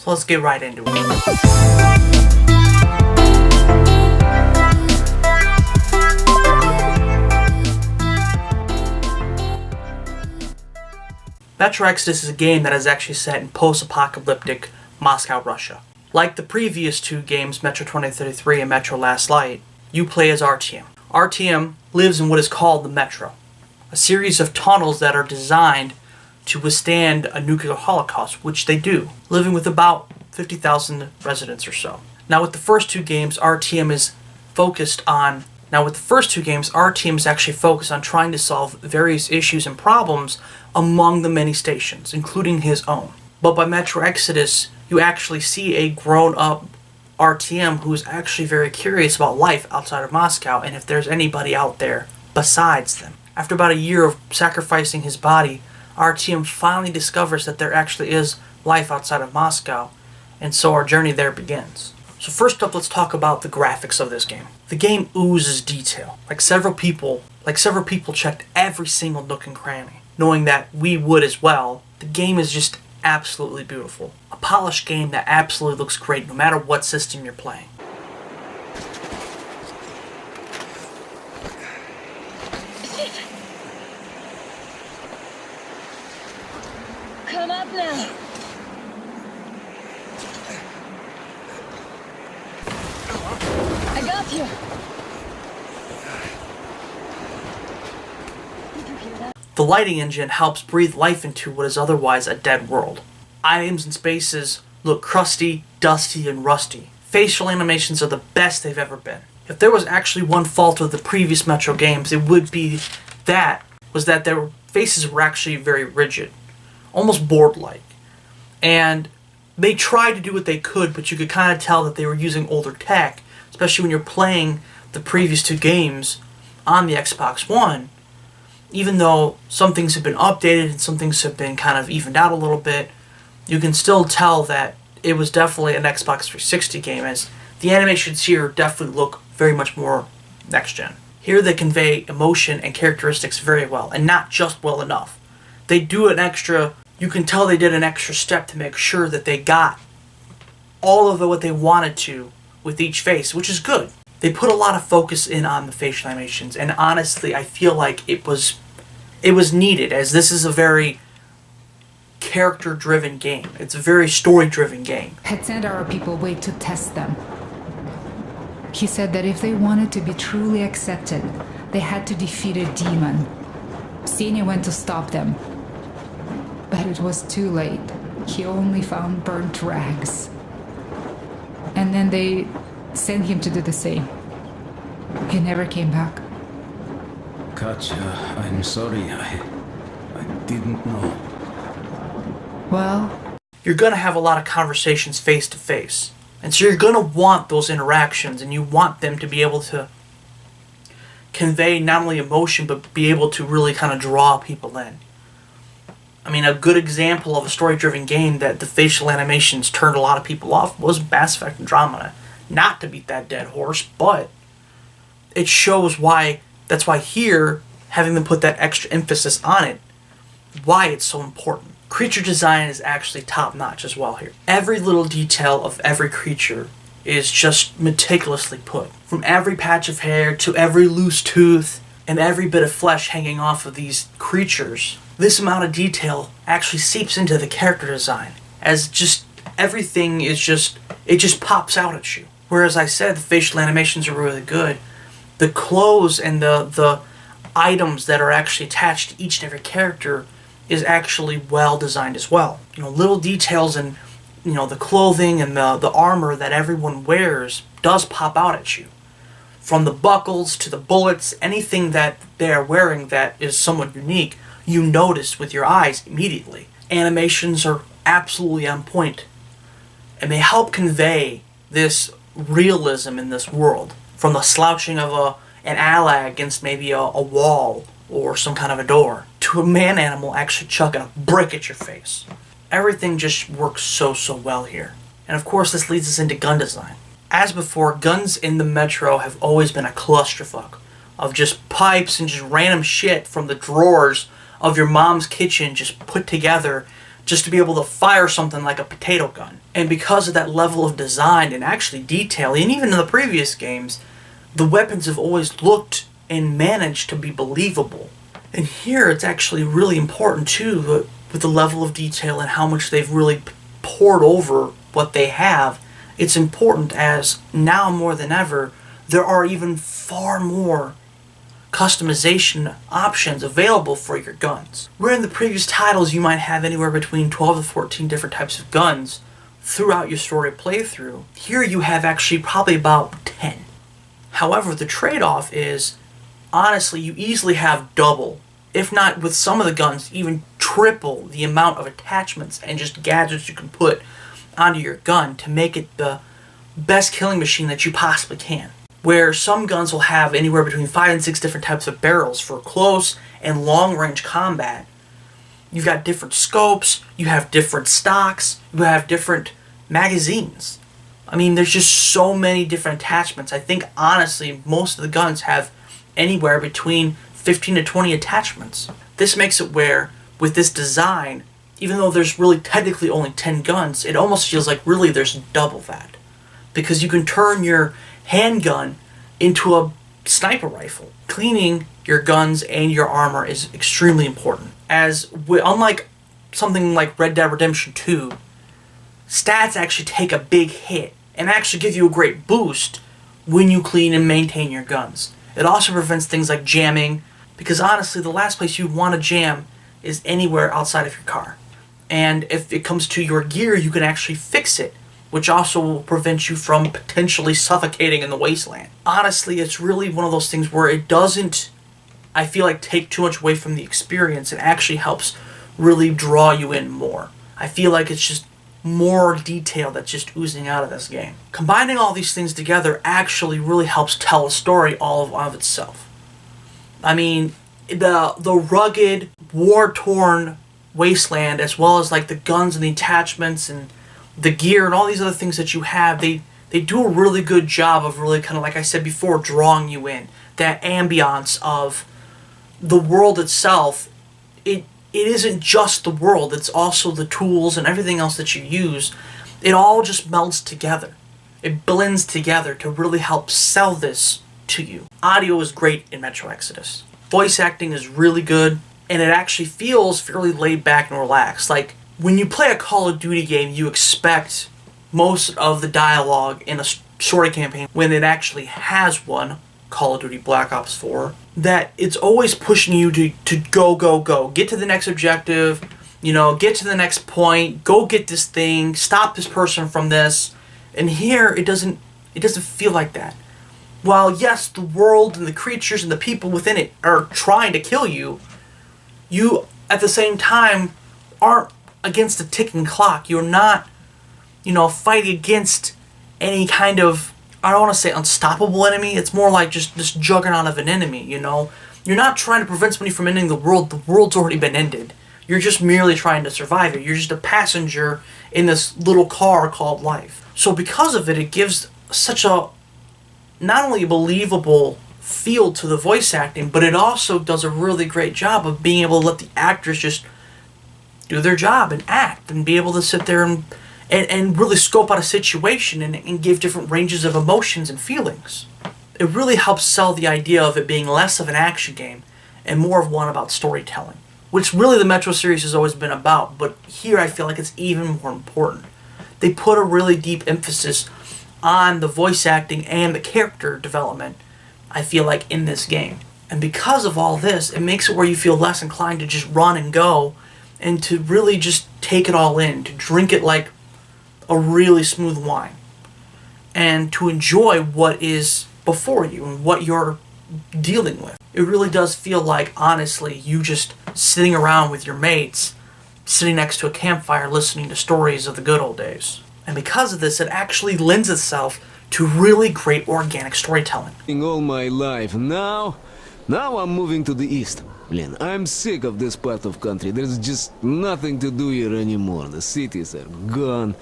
So let's get right into it. Metro Exodus is a game that is actually set in post-apocalyptic Moscow, Russia. Like the previous two games, Metro 2033 and Metro Last Light, you play as Artyom. Artyom lives in what is called the Metro, a series of tunnels that are designed to withstand a nuclear holocaust, which they do, living with about 50,000 residents or so. Now with the first two games, Artyom is actually focused on trying to solve various issues and problems among the many stations, including his own. But by Metro Exodus, you actually see a grown-up Artyom who is actually very curious about life outside of Moscow and if there's anybody out there besides them. After about a year of sacrificing his body, Artyom finally discovers that there actually is life outside of Moscow, and so our journey there begins. So first up, let's talk about the graphics of this game. The game oozes detail. Like several people checked every single nook and cranny, knowing that we would as well. The game is just absolutely beautiful. A polished game that absolutely looks great no matter what system you're playing. Come up now. I got you. The lighting engine helps breathe life into what is otherwise a dead world. Items and spaces look crusty, dusty, and rusty. Facial animations are the best they've ever been. If there was actually one fault of the previous Metro games, it would be that their faces were actually very rigid, almost board-like. And they tried to do what they could, but you could kind of tell that they were using older tech, especially when you're playing the previous two games on the Xbox One. Even though some things have been updated and some things have been kind of evened out a little bit, you can still tell that it was definitely an Xbox 360 game, as the animations here definitely look very much more next-gen. Here they convey emotion and characteristics very well, and not just well enough. They do you can tell they did an extra step to make sure that they got all of what they wanted to with each face, which is good. They put a lot of focus in on the facial animations, and honestly, I feel like it was needed, as this is a very character-driven game. It's a very story-driven game. Had sent our people away to test them. He said that if they wanted to be truly accepted, they had to defeat a demon. Senior went to stop them, but it was too late. He only found burnt rags. And then they sent him to do the same. He never came back. Katya, I'm sorry. I didn't know. Well, you're going to have a lot of conversations face to face. And so you're going to want those interactions, and you want them to be able to convey not only emotion, but be able to really kind of draw people in. I mean, a good example of a story-driven game that the facial animations turned a lot of people off was Mass Effect Andromeda. Not to beat that dead horse, but it shows why, that's why here, having them put that extra emphasis on it, why it's so important. Creature design is actually top-notch as well here. Every little detail of every creature is just meticulously put. From every patch of hair to every loose tooth and every bit of flesh hanging off of these creatures, this amount of detail actually seeps into the character design, as just everything is it just pops out at you. Whereas I said the facial animations are really good, the clothes and the items that are actually attached to each and every character is actually well designed as well. You know, little details in, you know, the clothing and the armor that everyone wears does pop out at you. From the buckles to the bullets, anything that they are wearing that is somewhat unique, you notice with your eyes immediately. Animations are absolutely on point, and they help convey this realism in this world. From the slouching of an ally against maybe a wall or some kind of a door, to a man animal actually chucking a brick at your face. Everything just works so well here. And of course this leads us into gun design. As before, guns in the Metro have always been a clusterfuck of just pipes and just random shit from the drawers of your mom's kitchen just put together just to be able to fire something like a potato gun. And because of that level of design and actually detail, and even in the previous games, the weapons have always looked and managed to be believable. And here it's actually really important too, with the level of detail and how much they've really poured over what they have. It's important as now more than ever, there are even far more customization options available for your guns. Where in the previous titles you might have anywhere between 12 to 14 different types of guns throughout your story playthrough, here you have actually probably about 10. However, the trade-off is, honestly, you easily have double, if not with some of the guns, even triple the amount of attachments and just gadgets you can put onto your gun to make it the best killing machine that you possibly can. Where some guns will have anywhere between 5 and 6 different types of barrels for close and long-range combat. You've got different scopes, you have different stocks, you have different magazines. I mean, there's just so many different attachments. I think, honestly, most of the guns have anywhere between 15 to 20 attachments. This makes it where, with this design, even though there's really technically only 10 guns, it almost feels like really there's double that. Because you can turn your handgun into a sniper rifle. Cleaning your guns and your armor is extremely important. As unlike something like Red Dead Redemption 2, stats actually take a big hit and actually give you a great boost when you clean and maintain your guns. It also prevents things like jamming, because honestly, the last place you want to jam is anywhere outside of your car. And if it comes to your gear, you can actually fix it, which also will prevent you from potentially suffocating in the wasteland. Honestly, it's really one of those things where it doesn't, I feel like, take too much away from the experience. It actually helps really draw you in more. I feel like it's just more detail that's just oozing out of this game. Combining all these things together actually really helps tell a story all of itself. I mean, the rugged, war-torn wasteland, as well as like the guns and the attachments and the gear and all these other things that you have, they do a really good job of really kind of, like I said before, drawing you in. That ambiance of the world itself, it isn't just the world, it's also the tools and everything else that you use. It all just melds together. It blends together to really help sell this to you. Audio is great in Metro Exodus. Voice acting is really good, and it actually feels fairly laid back and relaxed. Like, when you play a Call of Duty game, you expect most of the dialogue in a story campaign, when it actually has one, Call of Duty Black Ops 4, that it's always pushing you to go, get to the next objective, get to the next point, go get this thing, stop this person from this. And here, it doesn't feel like that. While yes, the world and the creatures and the people within it are trying to kill you, you, at the same time, aren't against a ticking clock. You're not, fighting against any kind of, I don't want to say unstoppable enemy. It's more like just this juggernaut of an enemy, You're not trying to prevent somebody from ending the world. The world's already been ended. You're just merely trying to survive it. You're just a passenger in this little car called life. So because of it, it gives such a, not only a believable feel to the voice acting, but it also does a really great job of being able to let the actors just do their job and act and be able to sit there and really scope out a situation and give different ranges of emotions and feelings. It really helps sell the idea of it being less of an action game and more of one about storytelling, which really the Metro series has always been about, but here I feel like it's even more important. They put a really deep emphasis on the voice acting and the character development, I feel like, in this game. And because of all this, it makes it where you feel less inclined to just run and go and to really just take it all in, to drink it like a really smooth wine, and to enjoy what is before you and what you're dealing with. It really does feel like, honestly, you just sitting around with your mates, sitting next to a campfire listening to stories of the good old days. And because of this, it actually lends itself to really great organic storytelling. All my life. Now I'm moving to the east. Blin, I'm sick of this part of country. There's just nothing to do here anymore. The cities are gone.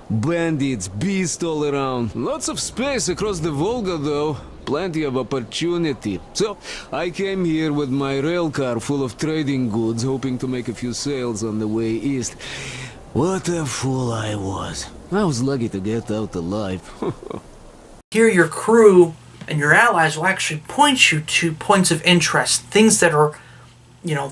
Bandits, beasts all around. Lots of space across the Volga, though. Plenty of opportunity. So, I came here with my rail car full of trading goods, hoping to make a few sales on the way east. What a fool I was. I was lucky to get out alive. Here your crew and your allies will actually point you to points of interest, things that are,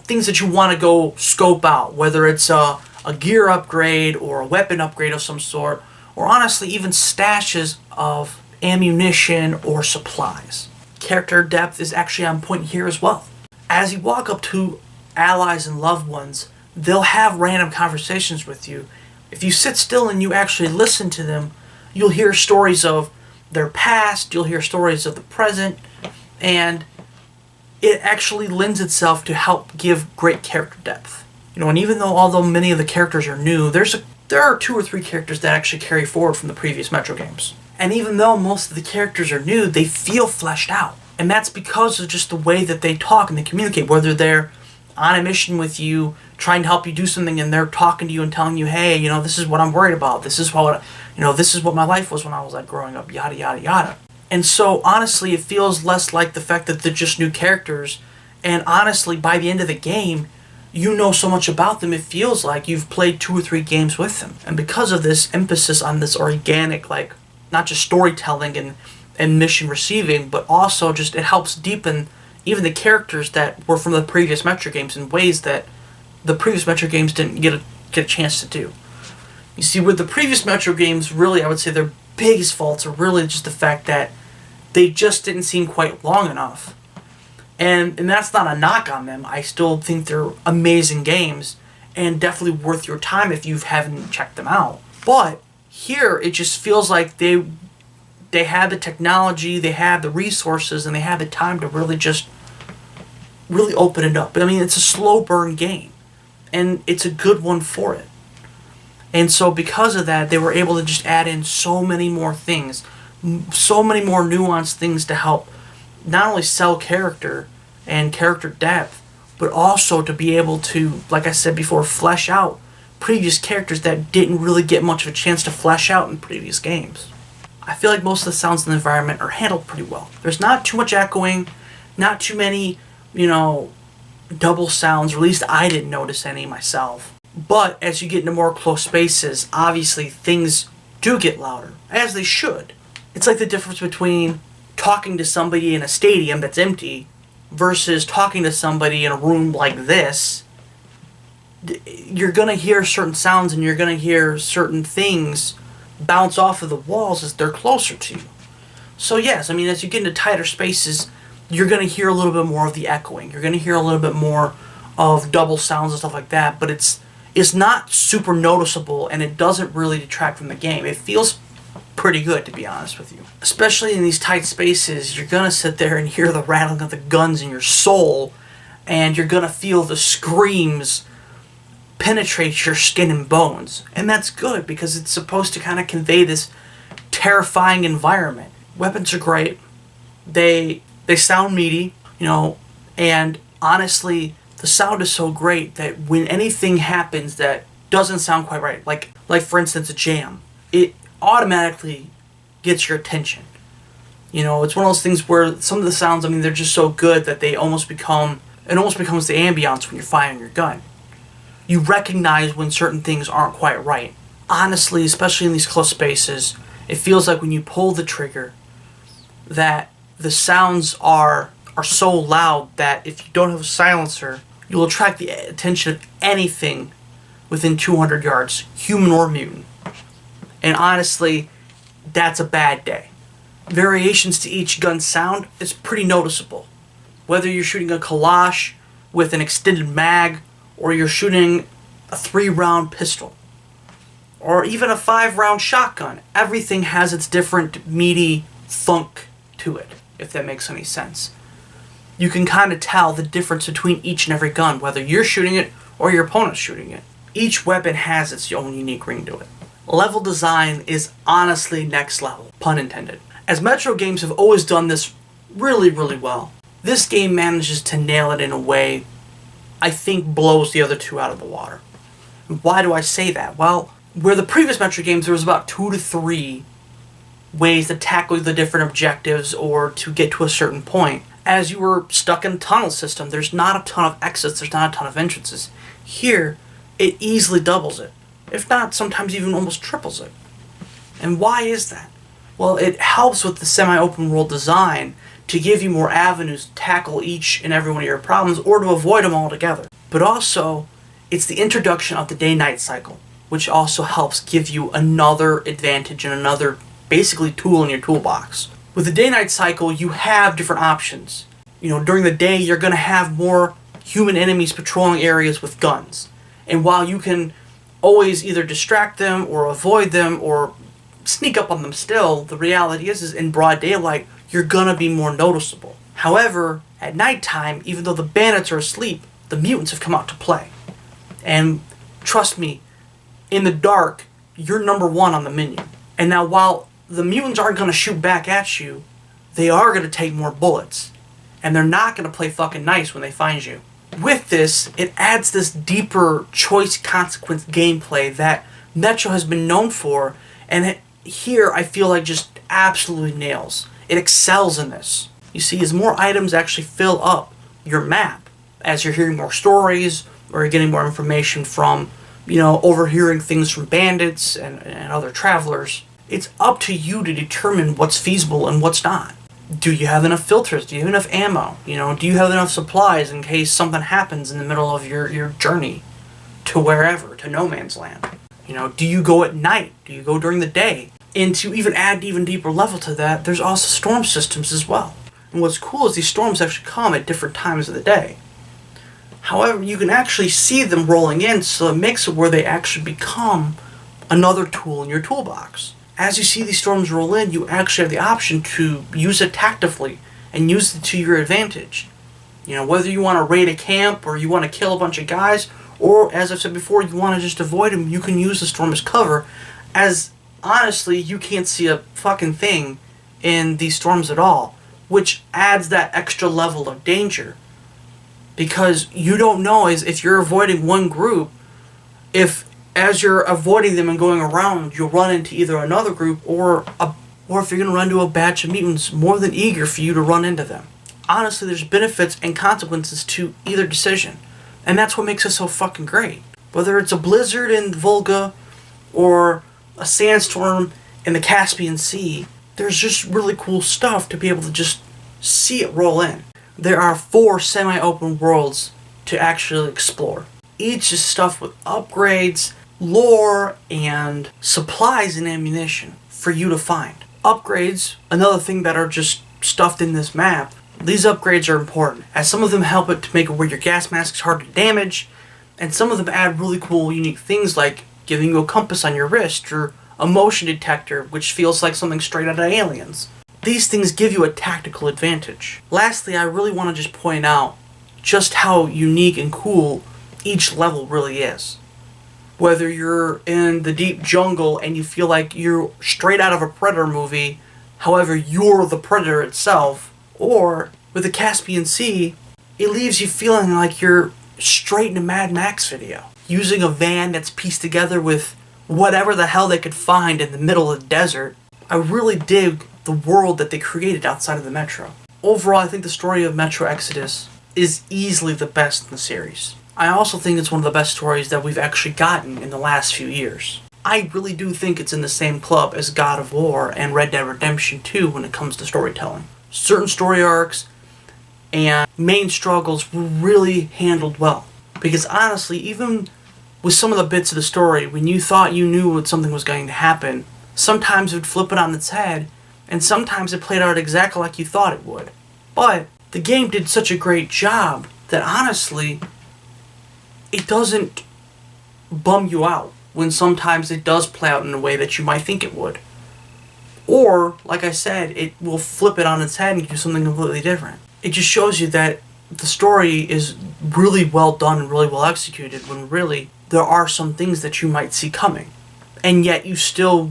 things that you want to go scope out, whether it's a gear upgrade or a weapon upgrade of some sort, or honestly even stashes of ammunition or supplies. Character depth is actually on point here as well. As you walk up to allies and loved ones, they'll have random conversations with you. If you sit still and you actually listen to them, you'll hear stories of their past, you'll hear stories of the present, and it actually lends itself to help give great character depth. And even although many of the characters are new, there are 2 or 3 characters that actually carry forward from the previous Metro games. And even though most of the characters are new, they feel fleshed out. And that's because of just the way that they talk and they communicate, whether they're on a mission with you, trying to help you do something, and they're talking to you and telling you, hey, this is what I'm worried about. This is what my life was when I was growing up, yada, yada, yada. And so, honestly, it feels less like the fact that they're just new characters. And honestly, by the end of the game, you know so much about them, it feels like you've played 2 or 3 games with them. And because of this emphasis on this organic, not just storytelling and mission receiving, but also just it helps deepen even the characters that were from the previous Metro games in ways that the previous Metro games didn't get a chance to do. You see, with the previous Metro games, really, I would say their biggest faults are really just the fact that they just didn't seem quite long enough. And that's not a knock on them. I still think they're amazing games and definitely worth your time if you haven't checked them out. But here, it just feels like they have the technology, they have the resources, and they have the time to really open it up. I mean, it's a slow burn game, and it's a good one for it. And so because of that, they were able to just add in so many more things, so many more nuanced things to help not only sell character and character depth, but also to be able to, like I said before, flesh out previous characters that didn't really get much of a chance to flesh out in previous games. I feel like most of the sounds in the environment are handled pretty well. There's not too much echoing, not too many, double sounds, or at least I didn't notice any myself. But as you get into more close spaces, obviously things do get louder, as they should. It's like the difference between talking to somebody in a stadium that's empty versus talking to somebody in a room like this. You're going to hear certain sounds and you're going to hear certain things bounce off of the walls as they're closer to you. So yes, as you get into tighter spaces, you're going to hear a little bit more of the echoing. You're going to hear a little bit more of double sounds and stuff like that, but it's not super noticeable and it doesn't really detract from the game. It feels pretty good, to be honest with you. Especially in these tight spaces, you're going to sit there and hear the rattling of the guns in your soul, and you're going to feel the screams penetrate your skin and bones. And that's good, because it's supposed to kind of convey this terrifying environment. Weapons are great. They sound meaty, and honestly, the sound is so great that when anything happens that doesn't sound quite right, like for instance a jam, it automatically gets your attention. It's one of those things where some of the sounds, they're just so good that it almost becomes the ambiance when you're firing your gun. You recognize when certain things aren't quite right. Honestly, especially in these close spaces, it feels like when you pull the trigger that the sounds are so loud that if you don't have a silencer, you'll attract the attention of anything within 200 yards, human or mutant. And honestly, that's a bad day. Variations to each gun's sound is pretty noticeable. Whether you're shooting a Kalash with an extended mag, or you're shooting a 3-round pistol, or even a 5-round shotgun, everything has its different meaty thunk to it, if that makes any sense. You can kind of tell the difference between each and every gun, whether you're shooting it or your opponent's shooting it. Each weapon has its own unique ring to it. Level design is honestly next level, pun intended. As Metro games have always done this really, really well, this game manages to nail it in a way I think blows the other two out of the water. Why do I say that? Well, Where the previous Metro games, there was about 2 to 3 ways to tackle the different objectives or to get to a certain point. As you were stuck in a tunnel system, there's not a ton of exits, there's not a ton of entrances. Here, it easily doubles it. If not, sometimes even almost triples it. And why is that? Well, it helps with the semi-open world design to give you more avenues to tackle each and every one of your problems or to avoid them altogether. But also, it's the introduction of the day-night cycle, which also helps give you another advantage and another basically tool in your toolbox. With the day-night cycle, you have different options. During the day, you're going to have more human enemies patrolling areas with guns. And while you can always either distract them or avoid them or sneak up on them still, the reality is in broad daylight, you're going to be more noticeable. However, at nighttime, even though the bandits are asleep, the mutants have come out to play. And trust me, in the dark, you're number one on the menu. And now while the mutants aren't going to shoot back at you, they are going to take more bullets. And they're not going to play fucking nice when they find you. With this, it adds this deeper choice consequence gameplay that Metro has been known for, and here I feel like just absolutely nails. It excels in this. You see, as more items actually fill up your map, as you're hearing more stories, or you're getting more information from, overhearing things from bandits and other travelers, it's up to you to determine what's feasible and what's not. Do you have enough filters? Do you have enough ammo? Do you have enough supplies in case something happens in the middle of your journey to wherever, to no man's land? Do you go at night? Do you go during the day? And to even add even deeper level to that, there's also storm systems as well. And what's cool is these storms actually come at different times of the day. However, you can actually see them rolling in, so it makes it where they actually become another tool in your toolbox. As you see these storms roll in, you actually have the option to use it tactically and use it to your advantage. Whether you want to raid a camp or you want to kill a bunch of guys, or as I've said before, you want to just avoid them, you can use the storm as cover, as honestly, you can't see a fucking thing in these storms at all, which adds that extra level of danger. Because you don't know if you're avoiding one group, if as you're avoiding them and going around, you'll run into either another group or if you're going to run into a batch of mutants more than eager for you to run into them. Honestly, there's benefits and consequences to either decision. And that's what makes it so fucking great. Whether it's a blizzard in Volga or a sandstorm in the Caspian Sea, there's just really cool stuff to be able to just see it roll in. There are 4 semi-open worlds to actually explore. Each is stuffed with upgrades, lore, and supplies and ammunition for you to find. Upgrades, another thing that are just stuffed in this map, these upgrades are important, as some of them help it to make it where your gas mask is hard to damage, and some of them add really cool, unique things like giving you a compass on your wrist, or a motion detector, which feels like something straight out of Aliens. These things give you a tactical advantage. Lastly, I really want to just point out just how unique and cool each level really is. Whether you're in the deep jungle and you feel like you're straight out of a Predator movie, however you're the Predator itself, or with the Caspian Sea, it leaves you feeling like you're straight in a Mad Max video. Using a van that's pieced together with whatever the hell they could find in the middle of the desert. I really dig the world that they created outside of the Metro. Overall, I think the story of Metro Exodus is easily the best in the series. I also think it's one of the best stories that we've actually gotten in the last few years. I really do think it's in the same club as God of War and Red Dead Redemption 2 when it comes to storytelling. Certain story arcs and main struggles were really handled well. Because honestly, even with some of the bits of the story, when you thought you knew what something was going to happen, sometimes it would flip it on its head, and sometimes it played out exactly like you thought it would. But the game did such a great job that honestly, it doesn't bum you out when sometimes it does play out in a way that you might think it would. Or, like I said, it will flip it on its head and do something completely different. It just shows you that the story is really well done and really well executed when really there are some things that you might see coming. And yet you still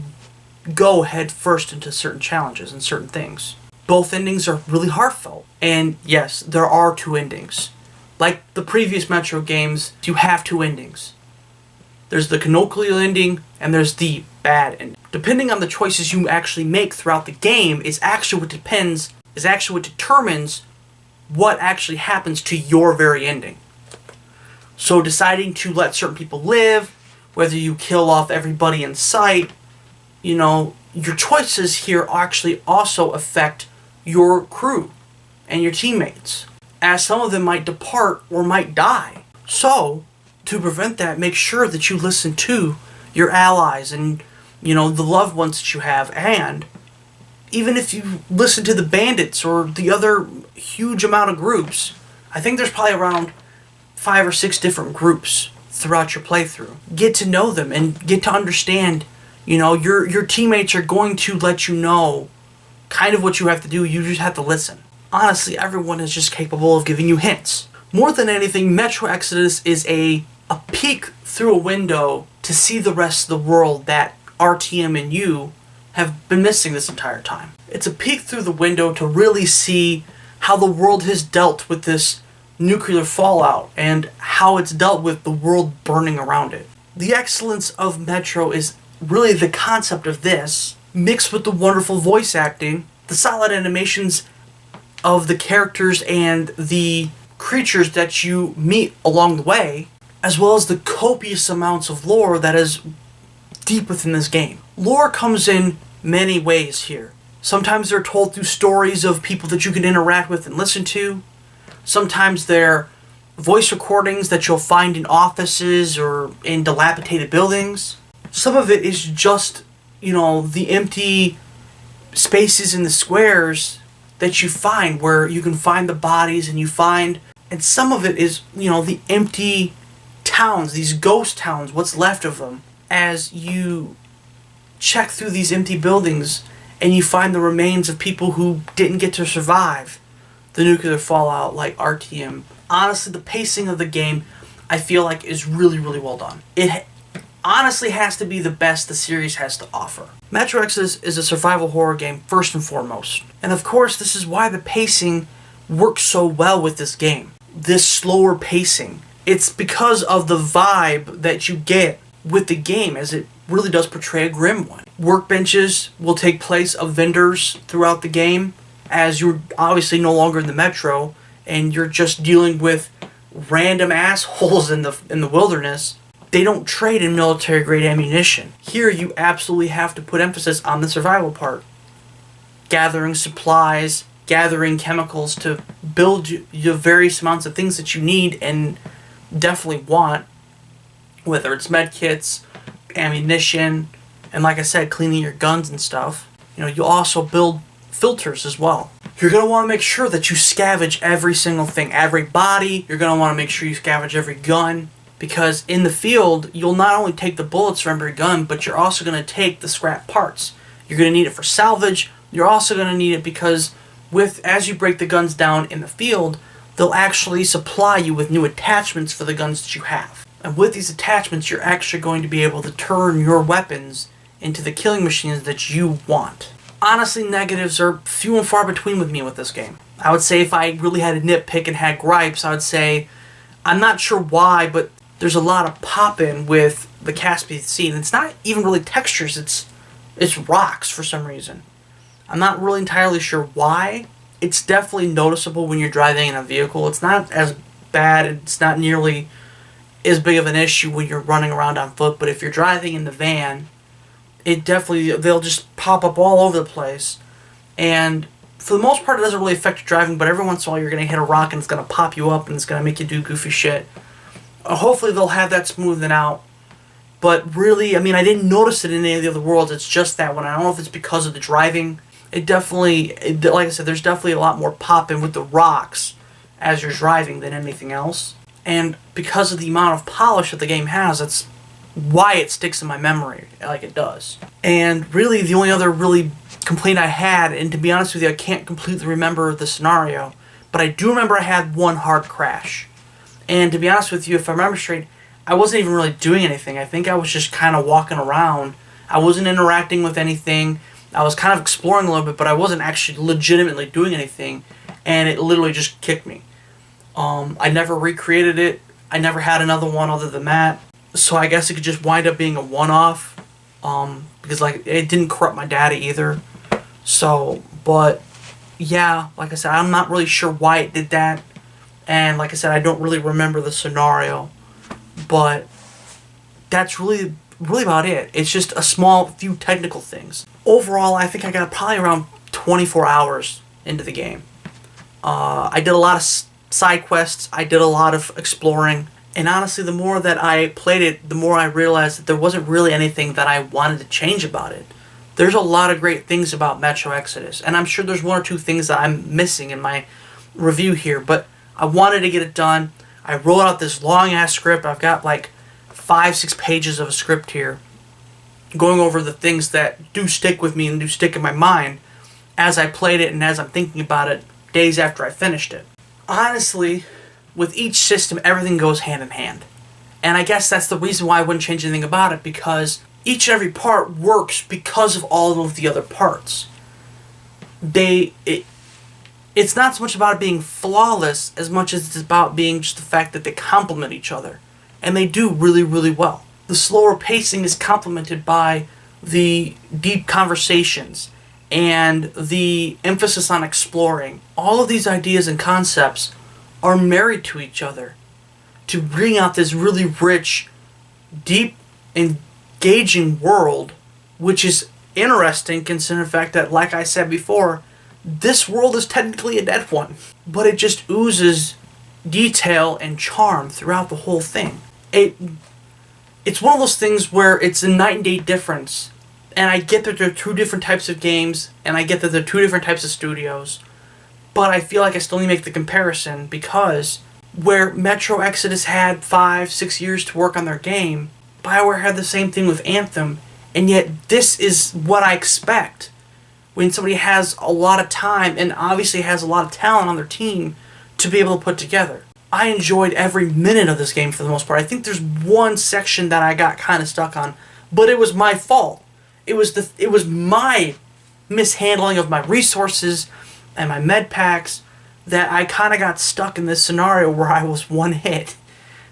go head first into certain challenges and certain things. Both endings are really heartfelt. And yes, there are 2 endings. Like the previous Metro games, you have 2 endings. there's the canonical ending, and there's the bad ending. Depending on the choices you actually make throughout the game is actually what determines what actually happens to your very ending. So deciding to let certain people live, whether you kill off everybody in sight, your choices here actually also affect your crew and your teammates, as some of them might depart or might die. So, to prevent that, make sure that you listen to your allies and, the loved ones that you have, and even if you listen to the bandits or the other huge amount of groups, I think there's probably around 5 or 6 different groups throughout your playthrough. Get to know them and get to understand, your teammates are going to let you know kind of what you have to do. You just have to listen. Honestly, everyone is just capable of giving you hints. More than anything, Metro Exodus is a peek through a window to see the rest of the world that RTM and you have been missing this entire time. It's a peek through the window to really see how the world has dealt with this nuclear fallout and how it's dealt with the world burning around it. The excellence of Metro is really the concept of this, mixed with the wonderful voice acting, the solid animations of the characters and the creatures that you meet along the way, as well as the copious amounts of lore that is deep within this game. Lore comes in many ways here. Sometimes they're told through stories of people that you can interact with and listen to. Sometimes they're voice recordings that you'll find in offices or in dilapidated buildings. Some of it is just, the empty spaces in the squares that you find where you can find the bodies and some of it is, the empty towns, these ghost towns, what's left of them, as you check through these empty buildings and you find the remains of people who didn't get to survive the nuclear fallout like RTM. Honestly, the pacing of the game, I feel like, is really, really well done. It honestly has to be the best the series has to offer. Metro Exodus is a survival horror game first and foremost. And of course, this is why the pacing works so well with this game. This slower pacing. It's because of the vibe that you get with the game, as it really does portray a grim one. Workbenches will take place of vendors throughout the game, as you're obviously no longer in the metro, and you're just dealing with random assholes in the wilderness. They don't trade in military-grade ammunition. Here, you absolutely have to put emphasis on the survival part. Gathering supplies, gathering chemicals to build your various amounts of things that you need and definitely want, whether it's med kits, ammunition, and like I said, cleaning your guns and stuff. You also build filters as well. You're going to want to make sure that you scavenge every single thing, every body. You're going to want to make sure you scavenge every gun, because in the field, you'll not only take the bullets from every gun, but you're also going to take the scrap parts. You're going to need it for salvage. You're also going to need it because as you break the guns down in the field, they'll actually supply you with new attachments for the guns that you have. And with these attachments, you're actually going to be able to turn your weapons into the killing machines that you want. Honestly, negatives are few and far between with me with this game. I would say if I really had to nitpick and had gripes, I would say, I'm not sure why, but there's a lot of pop-in with the Caspian Sea. And it's not even really textures, it's rocks for some reason. I'm not really entirely sure why. It's definitely noticeable when you're driving in a vehicle. It's not as bad, it's not nearly as big of an issue when you're running around on foot, but if you're driving in the van, they'll just pop up all over the place. And for the most part, it doesn't really affect your driving, but every once in a while you're going to hit a rock and it's going to pop you up and it's going to make you do goofy shit. Hopefully they'll have that smoothed out. But really, I didn't notice it in any of the other worlds. It's just that one. I don't know if it's because of the driving. Like I said, there's definitely a lot more pop-in with the rocks as you're driving than anything else. And because of the amount of polish that the game has, that's why it sticks in my memory like it does. And really, the only other really complaint I had, and to be honest with you, I can't completely remember the scenario, but I do remember I had one hard crash. And to be honest with you, if I remember straight, I wasn't even really doing anything. I think I was just kind of walking around. I wasn't interacting with anything. I was kind of exploring a little bit, but I wasn't actually legitimately doing anything, and it literally just kicked me. I never recreated it. I never had another one other than that. So I guess it could just wind up being a one-off, because like it didn't corrupt my data either. So, but yeah, like I said, I'm not really sure why it did that, and like I said, I don't really remember the scenario, but that's really about it. It's just a small few technical things. Overall, I think I got probably around 24 hours into the game. I did a lot of side quests. I did a lot of exploring. And honestly, the more that I played it, the more I realized that there wasn't really anything that I wanted to change about it. There's a lot of great things about Metro Exodus. And I'm sure there's one or two things that I'm missing in my review here. But I wanted to get it done. I wrote out this long-ass script. I've got like 5-6 pages of a script here, going over the things that do stick with me and do stick in my mind as I played it and as I'm thinking about it days after I finished it. Honestly, with each system, everything goes hand in hand. And I guess that's the reason why I wouldn't change anything about it, because each and every part works because of all of the other parts. It's not so much about it being flawless as much as it's about being just the fact that they complement each other. And they do really, really well. The slower pacing is complemented by the deep conversations and the emphasis on exploring. All of these ideas and concepts are married to each other to bring out this really rich, deep, engaging world, which is interesting considering the fact that, like I said before, this world is technically a dead one. But it just oozes detail and charm throughout the whole thing. It's one of those things where it's a night and day difference, and I get that there are two different types of games, and I get that there are two different types of studios, but I feel like I still need to make the comparison, because where Metro Exodus had 5-6 years to work on their game, BioWare had the same thing with Anthem, and yet this is what I expect when somebody has a lot of time and obviously has a lot of talent on their team to be able to put together. I enjoyed every minute of this game for the most part. I think there's one section that I got kind of stuck on, but it was my fault. It was my mishandling of my resources and my med packs that I kind of got stuck in this scenario where I was one hit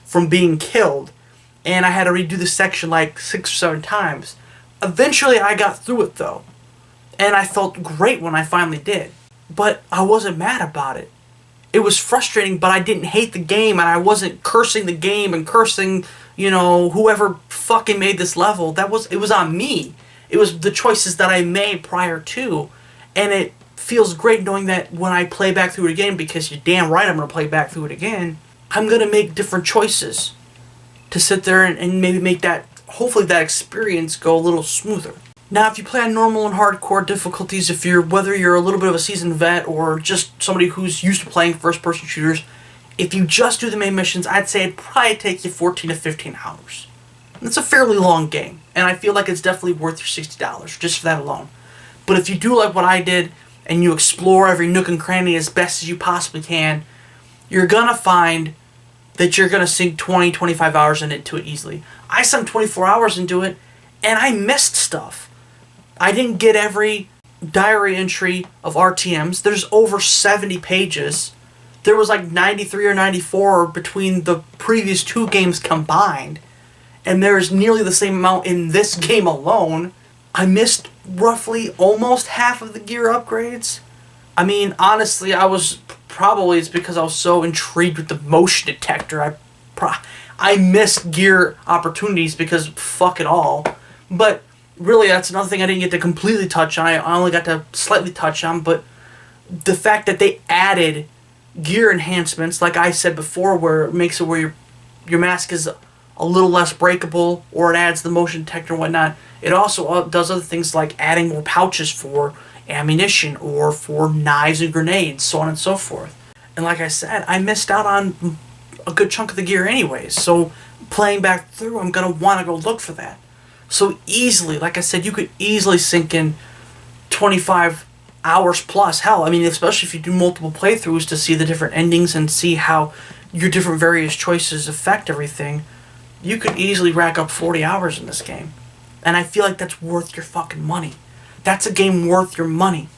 from being killed, and I had to redo the section like 6 or 7 times. Eventually I got through it though, and I felt great when I finally did, but I wasn't mad about it. It was frustrating, but I didn't hate the game, and I wasn't cursing the game and cursing, whoever fucking made this level. It was on me. It was the choices that I made prior to, and it feels great knowing that when I play back through it again, because you're damn right I'm going to play back through it again, I'm going to make different choices to sit there and maybe make that, hopefully that experience go a little smoother. Now, if you play on normal and hardcore difficulties, whether you're a little bit of a seasoned vet or just somebody who's used to playing first-person shooters, if you just do the main missions, I'd say it'd probably take you 14 to 15 hours. It's a fairly long game, and I feel like it's definitely worth your $60 just for that alone. But if you do like what I did, and you explore every nook and cranny as best as you possibly can, you're gonna find that you're gonna sink 20, 25 hours into it easily. I sunk 24 hours into it, and I missed stuff. I didn't get every diary entry of RTMs. There's over 70 pages. There was like 93 or 94 between the previous 2 games combined. And there's nearly the same amount in this game alone. I missed roughly almost half of the gear upgrades. I mean, honestly, it's because I was so intrigued with the motion detector. I missed gear opportunities because fuck it all. But really, that's another thing I didn't get to completely touch on. I only got to slightly touch on, but the fact that they added gear enhancements, like I said before, where it makes it where your mask is a little less breakable, or it adds the motion detector and whatnot. It also does other things like adding more pouches for ammunition or for knives and grenades, so on and so forth. And like I said, I missed out on a good chunk of the gear anyways, so playing back through, I'm going to want to go look for that. So easily, like I said, you could easily sink in 25 hours plus. Hell, I mean, especially if you do multiple playthroughs to see the different endings and see how your different various choices affect everything, you could easily rack up 40 hours in this game. And I feel like that's worth your fucking money. That's a game worth your money.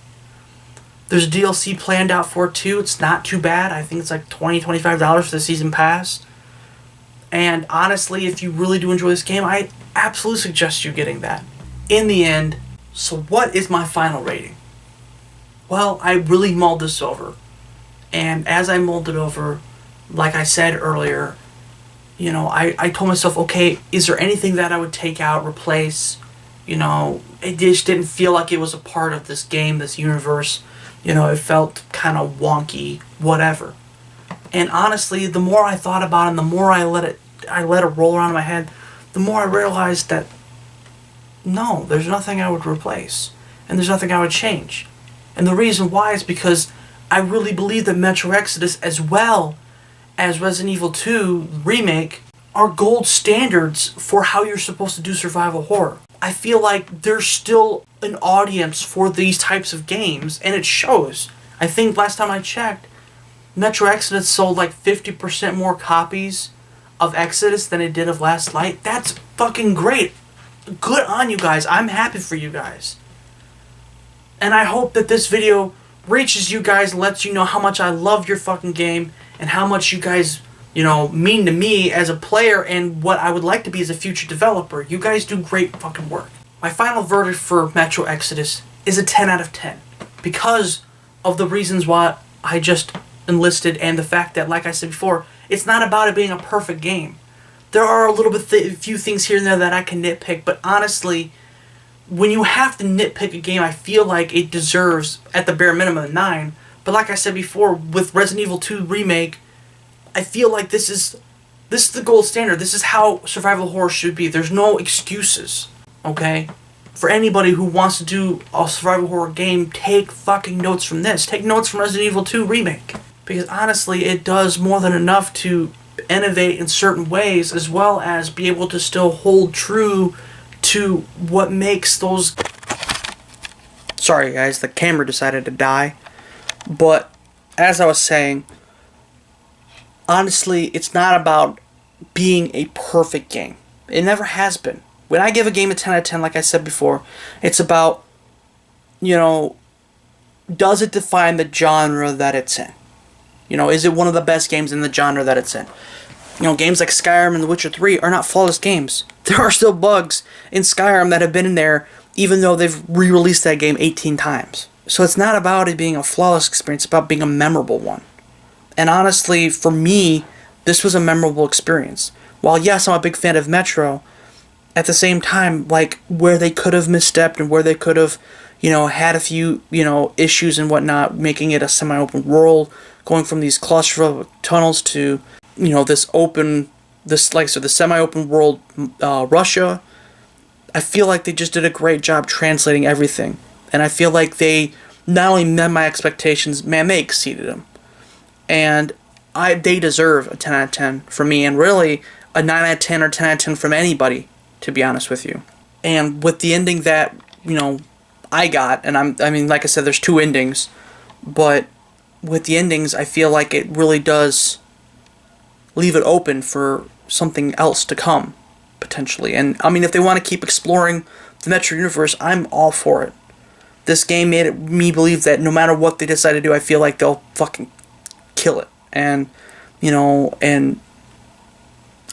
There's DLC planned out for it too. It's not too bad. I think it's like $20, $25 for the season pass. And honestly, if you really do enjoy this game, I absolutely suggest you getting that. In the end, so what is my final rating? Well, I really mulled this over. And as I mulled it over, like I said earlier, you know, I told myself, okay, is there anything that I would take out, replace? You know, it just didn't feel like it was a part of this game, this universe. You know, it felt kind of wonky, whatever. And honestly, the more I thought about it, and the more I let it roll around in my head, the more I realized that no, there's nothing I would replace, and there's nothing I would change. And the reason why is because I really believe that Metro Exodus, as well as Resident Evil 2 Remake, are gold standards for how you're supposed to do survival horror. I feel like there's still an audience for these types of games, and it shows. I think last time I checked, Metro Exodus sold like 50% more copies of Exodus than it did of Last Light. That's fucking great. Good on you guys. I'm happy for you guys. And I hope that this video reaches you guys and lets you know how much I love your fucking game and how much you guys, you know, mean to me as a player and what I would like to be as a future developer. You guys do great fucking work. My final verdict for Metro Exodus is a 10 out of 10 because of the reasons why I just enlisted and the fact that, like I said before, it's not about it being a perfect game. There are a little bit few things here and there that I can nitpick, but honestly, when you have to nitpick a game, I feel like it deserves, at the bare minimum, a 9. But like I said before, with Resident Evil 2 Remake, I feel like this is the gold standard. This is how survival horror should be. There's no excuses, okay? For anybody who wants to do a survival horror game, take fucking notes from this. Take notes from Resident Evil 2 Remake. Because honestly, it does more than enough to innovate in certain ways, as well as be able to still hold true to what makes those... Sorry guys, the camera decided to die. But, as I was saying, honestly, it's not about being a perfect game. It never has been. When I give a game a 10 out of 10, like I said before, it's about, you know, does it define the genre that it's in? You know, is it one of the best games in the genre that it's in? You know, games like Skyrim and The Witcher 3 are not flawless games. There are still bugs in Skyrim that have been in there, even though they've re-released that game 18 times. So it's not about it being a flawless experience, it's about being a memorable one. And honestly, for me, this was a memorable experience. While yes, I'm a big fan of Metro, at the same time, like, where they could have misstepped and where they could have, you know, had a few, you know, issues and whatnot, making it a semi-open world, going from these claustrophobic tunnels to, you know, this semi-open world Russia. I feel like they just did a great job translating everything. And I feel like they not only met my expectations, man, they exceeded them. And they deserve a 10 out of 10 from me, and really a 9 out of 10 or 10 out of 10 from anybody, to be honest with you. And with the ending that, you know, I got, and I mean, like I said, there's 2 endings, but with the endings, I feel like it really does leave it open for something else to come, potentially. And, I mean, if they want to keep exploring the Metro universe, I'm all for it. This game made me believe that no matter what they decide to do, I feel like they'll fucking kill it. And, you know, and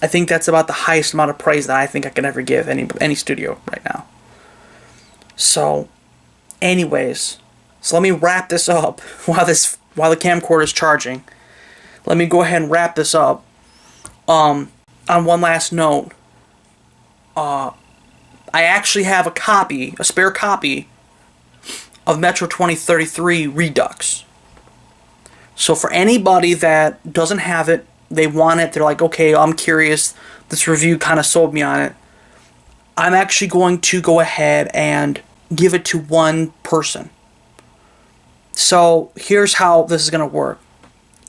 I think that's about the highest amount of praise that I think I can ever give any studio right now. So, anyways, so let me wrap this up while the camcorder is charging. Let me go ahead and wrap this up. On one last note, I actually have a spare copy of Metro 2033 Redux. So for anybody that doesn't have it, they want it, they're like, okay, I'm curious, this review kind of sold me on it, I'm actually going to go ahead and give it to one person. So here's how this is going to work.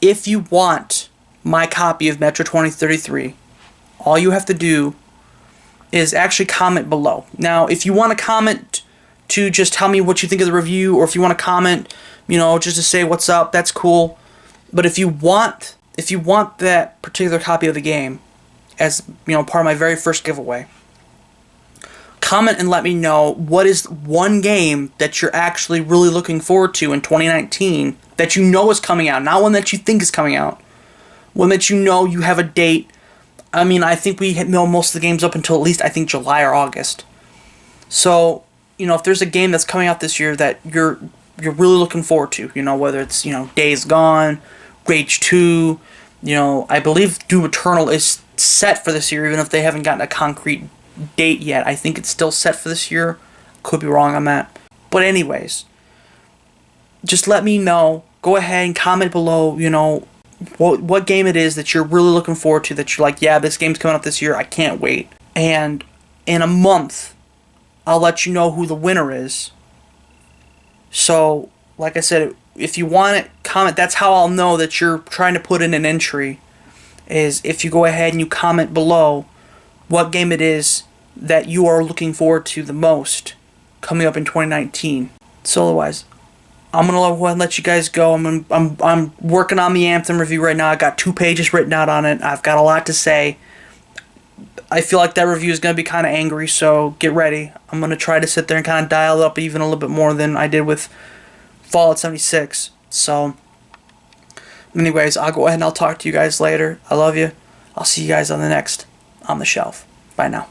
If you want my copy of Metro 2033, all you have to do is actually comment below. Now, if you want to comment to just tell me what you think of the review, or if you want to comment, you know, just to say what's up, that's cool. But if you want that particular copy of the game as, you know, part of my very first giveaway, comment and let me know what is one game that you're actually really looking forward to in 2019 that you know is coming out, not one that you think is coming out, one that you know you have a date I mean, I think we know most of the games up until at least I think July or August. So, if there's a game that's coming out this year that you're really looking forward to, whether it's, Days Gone, Rage 2, I believe Doom Eternal is set for this year, even if they haven't gotten a concrete date yet. I think it's still set for this year. Could be wrong on that. But anyways, just let me know. Go ahead and comment below, what game it is that you're really looking forward to, that you're like, yeah, this game's coming up this year, I can't wait. And in a month, I'll let you know who the winner is. So, like I said, if you want it, comment. That's how I'll know that you're trying to put in an entry, is if you go ahead and you comment below what game it is that you are looking forward to the most coming up in 2019. So otherwise, I'm gonna go ahead and let you guys go. I'm working on the Anthem review right now. I got 2 pages written out on it. I've got a lot to say. I feel like that review is gonna be kind of angry, so get ready. I'm gonna try to sit there and kind of dial it up even a little bit more than I did with Fallout 76. So, anyways, I'll go ahead and I'll talk to you guys later. I love you. I'll see you guys on the next On the Shelf. Bye now.